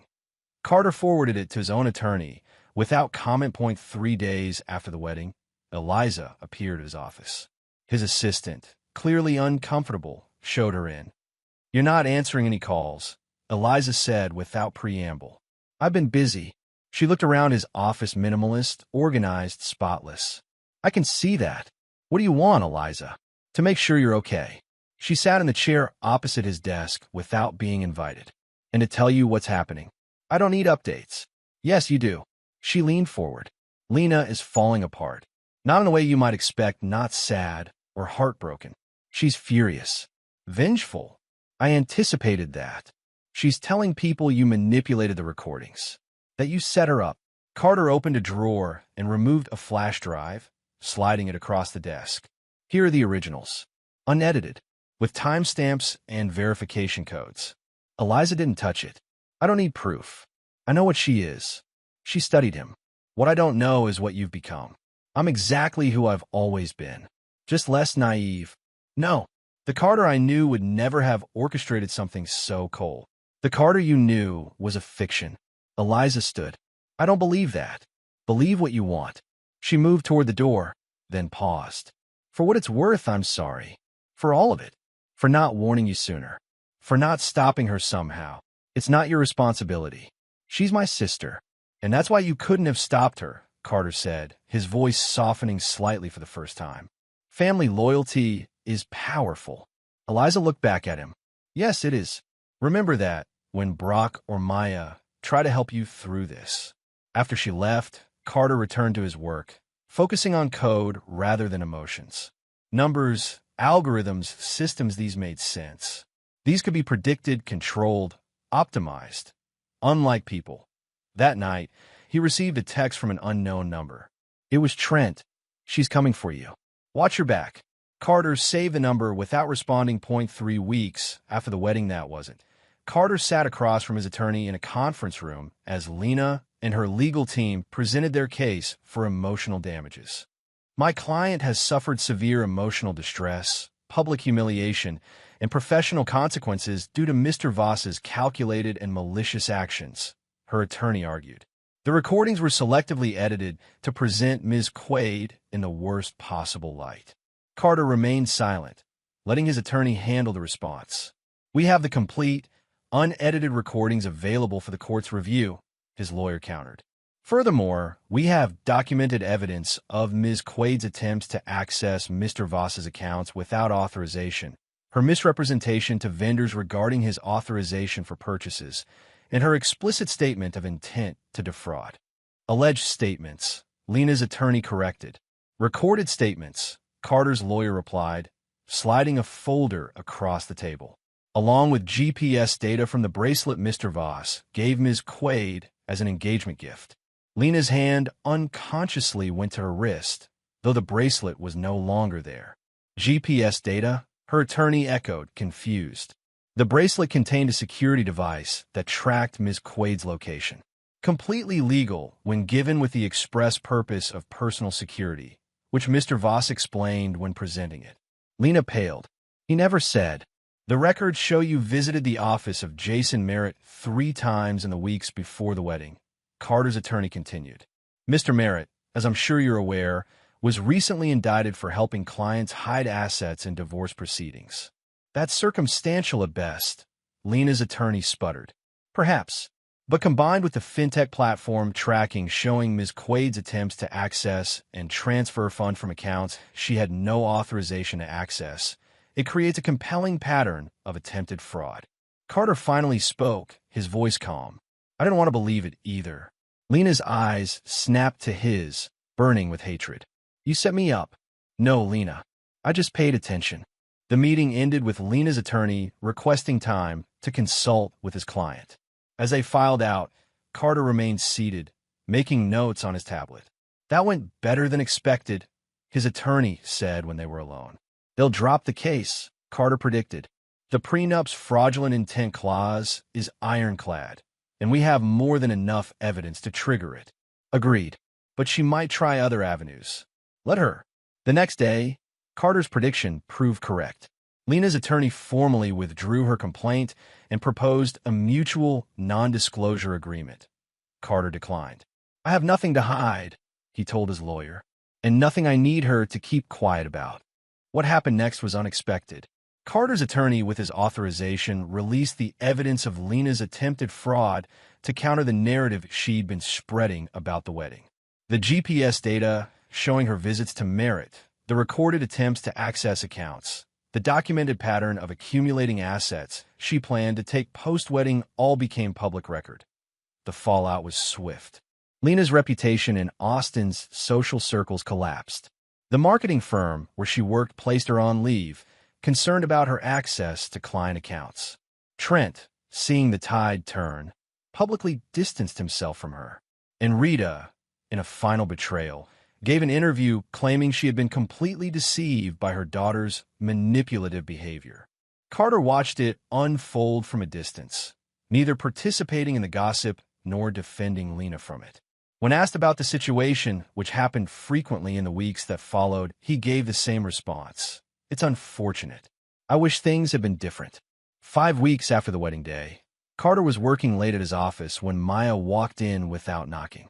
Speaker 1: Carter forwarded it to his own attorney. Without comment. 3 days after the wedding, Eliza appeared at his office. His assistant, clearly uncomfortable, showed her in. "You're not answering any calls," Eliza said without preamble. "I've been busy." She looked around his office, minimalist, organized, spotless. "I can see that. What do you want, Eliza?" "To make sure you're okay." She sat in the chair opposite his desk without being invited. "And to tell you what's happening." "I don't need updates." "Yes, you do." She leaned forward. "Lena is falling apart. Not in the way you might expect, not sad or heartbroken. She's furious. Vengeful. I anticipated that. She's telling people you manipulated the recordings. That you set her up." Carter opened a drawer and removed a flash drive, sliding it across the desk. "Here are the originals. Unedited. With timestamps and verification codes." Eliza didn't touch it. "I don't need proof. I know what she is." She studied him. "What I don't know is what you've become. I'm exactly who I've always been. Just less naive." "No. The Carter I knew would never have orchestrated something so cold. The Carter you knew was a fiction." Eliza stood. "I don't believe that." "Believe what you want." She moved toward the door, then paused. "For what it's worth, I'm sorry. For all of it. For not warning you sooner. For not stopping her somehow. It's not your responsibility. She's my sister. And that's why you couldn't have stopped her," Carter said, his voice softening slightly for the first time. "Family loyalty is powerful." Eliza looked back at him. "Yes, it is. Remember that when Brock or Maya try to help you through this." After she left, Carter returned to his work, focusing on code rather than emotions. Numbers, algorithms, systems, these made sense. These could be predicted, controlled, optimized. Unlike people. That night, he received a text from an unknown number. It was Trent. "She's coming for you. Watch your back." Carter saved the number without responding. 3 weeks after the wedding, that wasn't. Carter sat across from his attorney in a conference room as Lena and her legal team presented their case for emotional damages. "My client has suffered severe emotional distress, public humiliation, and professional consequences due to Mr. Voss's calculated and malicious actions," her attorney argued. The recordings were selectively edited to present Ms. Quaid in the worst possible light. Carter remained silent, letting his attorney handle the response. "We have the complete, unedited recordings available for the court's review," his lawyer countered. "Furthermore, we have documented evidence of Ms. Quaid's attempts to access Mr. Voss's accounts without authorization, her misrepresentation to vendors regarding his authorization for purchases, and her explicit statement of intent to defraud." "Alleged statements," Lena's attorney corrected. "Recorded statements," Carter's lawyer replied, sliding a folder across the table. "Along with GPS data from the bracelet Mr. Voss gave Ms. Quaid as an engagement gift." Lena's hand unconsciously went to her wrist, though the bracelet was no longer there. "GPS data?" her attorney echoed, confused. The bracelet contained a security device that tracked Ms. Quaid's location. Completely legal when given with the express purpose of personal security, which Mr. Voss explained when presenting it. Lena paled. He never said. The records show you visited the office of Jason Merritt 3 times in the weeks before the wedding. Carter's attorney continued. Mr. Merritt, as I'm sure you're aware, was recently indicted for helping clients hide assets in divorce proceedings. That's circumstantial at best, Lena's attorney sputtered. Perhaps. But combined with the fintech platform tracking showing Ms. Quaid's attempts to access and transfer funds from accounts she had no authorization to access, it creates a compelling pattern of attempted fraud. Carter finally spoke, his voice calm. I didn't want to believe it either. Lena's eyes snapped to his, burning with hatred. You set me up. No, Lena. I just paid attention. The meeting ended with Lena's attorney requesting time to consult with his client. As they filed out, Carter remained seated, making notes on his tablet. That went better than expected, his attorney said when they were alone. They'll drop the case, Carter predicted. The prenup's fraudulent intent clause is ironclad, and we have more than enough evidence to trigger it. Agreed. But she might try other avenues. Let her. The next day, Carter's prediction proved correct. Lena's attorney formally withdrew her complaint and proposed a mutual non-disclosure agreement. Carter declined. I have nothing to hide, he told his lawyer, and nothing I need her to keep quiet about. What happened next was unexpected. Carter's attorney, with his authorization, released the evidence of Lena's attempted fraud to counter the narrative she'd been spreading about the wedding. The GPS data showing her visits to Merritt, the recorded attempts to access accounts, the documented pattern of accumulating assets she planned to take post-wedding all became public record. The fallout was swift. Lena's reputation in Austin's social circles collapsed. The marketing firm where she worked placed her on leave, concerned about her access to client accounts. Trent, seeing the tide turn, publicly distanced himself from her. And Rita, in a final betrayal, gave an interview claiming she had been completely deceived by her daughter's manipulative behavior. Carter watched it unfold from a distance, neither participating in the gossip nor defending Lena from it. When asked about the situation, which happened frequently in the weeks that followed, he gave the same response. It's unfortunate. I wish things had been different. 5 weeks after the wedding day, Carter was working late at his office when Maya walked in without knocking.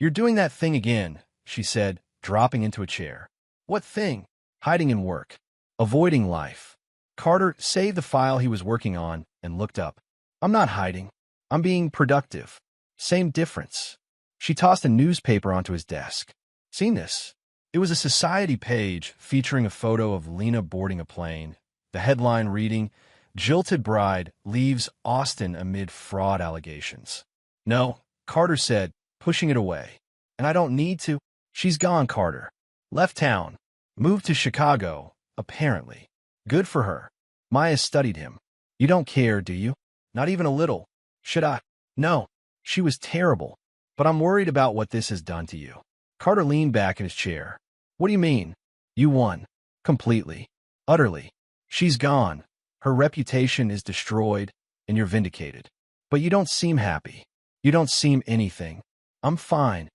Speaker 1: You're doing that thing again, she said, dropping into a chair. What thing? Hiding in work. Avoiding life. Carter saved the file he was working on and looked up. I'm not hiding. I'm being productive. Same difference. She tossed a newspaper onto his desk. Seen this? It was a society page featuring a photo of Lena boarding a plane. The headline reading, Jilted Bride Leaves Austin Amid Fraud Allegations. No, Carter said, pushing it away. And I don't need to. She's gone, Carter. Left town. Moved to Chicago, apparently. Good for her. Maya studied him. You don't care, do you? Not even a little. Should I? No. She was terrible. But I'm worried about what this has done to you. Carter leaned back in his chair. What do you mean? You won. Completely. Utterly. She's gone. Her reputation is destroyed, and you're vindicated. But you don't seem happy. You don't seem anything. I'm fine.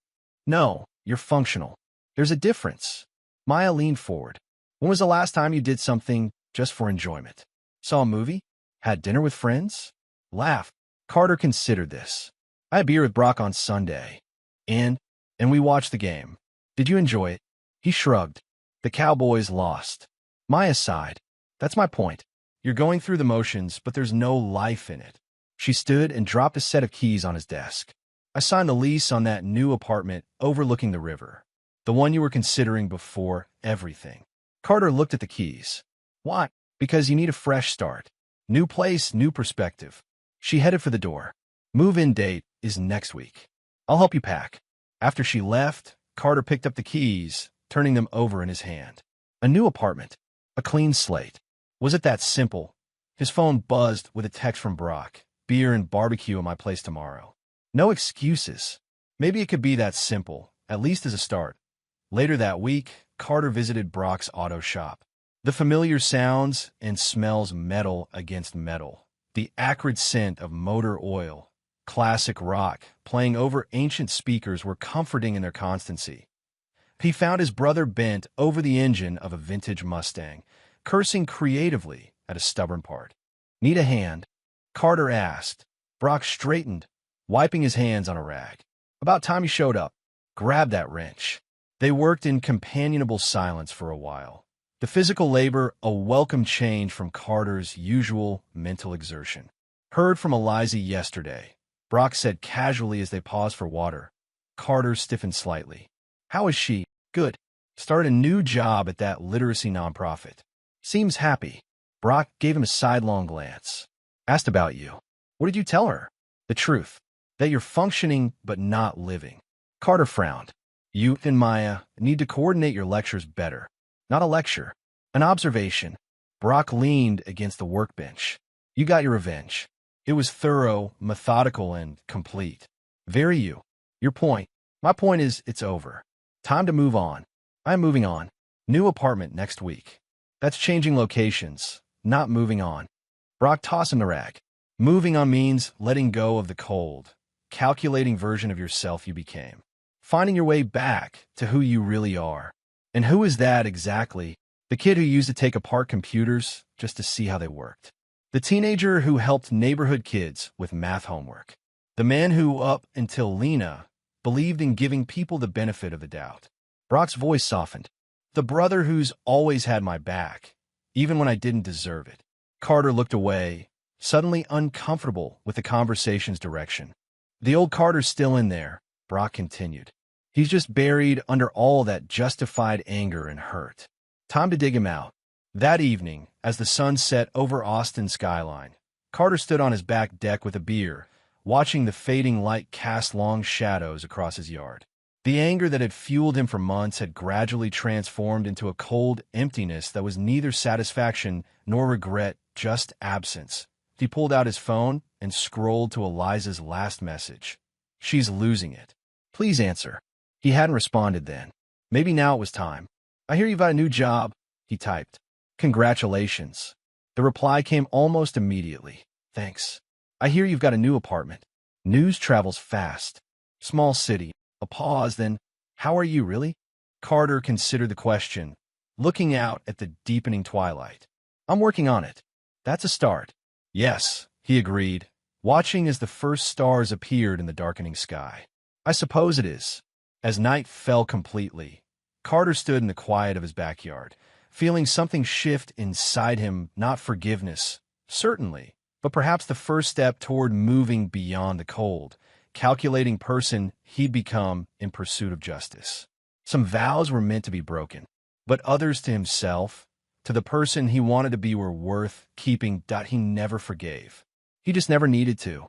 Speaker 1: No, you're functional. There's a difference. Maya leaned forward. When was the last time you did something just for enjoyment? Saw a movie? Had dinner with friends? Laughed. Carter considered this. I had beer with Brock on Sunday. And we watched the game. Did you enjoy it? He shrugged. The Cowboys lost. Maya sighed. That's my point. You're going through the motions, but there's no life in it. She stood and dropped a set of keys on his desk. I signed a lease on that new apartment overlooking the river. The one you were considering before everything. Carter looked at the keys. Why? Because you need a fresh start. New place, new perspective. She headed for the door. Move-in date is next week. I'll help you pack. After she left, Carter picked up the keys, turning them over in his hand. A new apartment. A clean slate. Was it that simple? His phone buzzed with a text from Brock. Beer and barbecue at my place tomorrow. No excuses. Maybe it could be that simple, at least as a start. Later that week, Carter visited Brock's auto shop. The familiar sounds and smells metal against metal. The acrid scent of motor oil, classic rock, playing over ancient speakers were comforting in their constancy. He found his brother bent over the engine of a vintage Mustang, cursing creatively at a stubborn part. "Need a hand?" Carter asked. Brock straightened, wiping his hands on a rag. "About time you showed up. Grab that wrench." They worked in companionable silence for a while. The physical labor a welcome change from Carter's usual mental exertion. "Heard from Eliza yesterday," Brock said casually as they paused for water. Carter stiffened slightly. "How is she?" "Good. Started a new job at that literacy nonprofit. Seems happy." Brock gave him a sidelong glance. "Asked about you." "What did you tell her?" "The truth. That you're functioning but not living." Carter frowned. "You and Maya need to coordinate your lectures better." "Not a lecture. An observation." Brock leaned against the workbench. "You got your revenge. It was thorough, methodical, and complete." "Very you. Your point." "My point is, it's over. Time to move on." "I'm moving on. New apartment next week." "That's changing locations, not moving on." Brock tossed him the rag. "Moving on means letting go of the cold, calculating version of yourself you became. Finding your way back to who you really are." "And who is that exactly?" "The kid who used to take apart computers just to see how they worked. The teenager who helped neighborhood kids with math homework. The man who, up until Lena, believed in giving people the benefit of the doubt." Brock's voice softened. "The brother who's always had my back, even when I didn't deserve it." Carter looked away, suddenly uncomfortable with the conversation's direction. "The old Carter's still in there," Brock continued. "He's just buried under all that justified anger and hurt. Time to dig him out." That evening, as the sun set over Austin's skyline, Carter stood on his back deck with a beer, watching the fading light cast long shadows across his yard. The anger that had fueled him for months had gradually transformed into a cold emptiness that was neither satisfaction nor regret, just absence. He pulled out his phone and scrolled to Eliza's last message. "She's losing it. Please answer." He hadn't responded then. Maybe now it was time. "I hear you've got a new job," he typed. "Congratulations." The reply came almost immediately. "Thanks. I hear you've got a new apartment." News travels fast. Small city. A pause, then, "How are you, really?" Carter considered the question, looking out at the deepening twilight. "I'm working on it." "That's a start." "Yes," he agreed, watching as the first stars appeared in the darkening sky. "I suppose it is." As night fell completely, Carter stood in the quiet of his backyard, feeling something shift inside him, not forgiveness, certainly, but perhaps the first step toward moving beyond the cold, calculating person he'd become in pursuit of justice. Some vows were meant to be broken, but others to himself, to the person he wanted to be, were worth keeping. He never forgave. He just never needed to.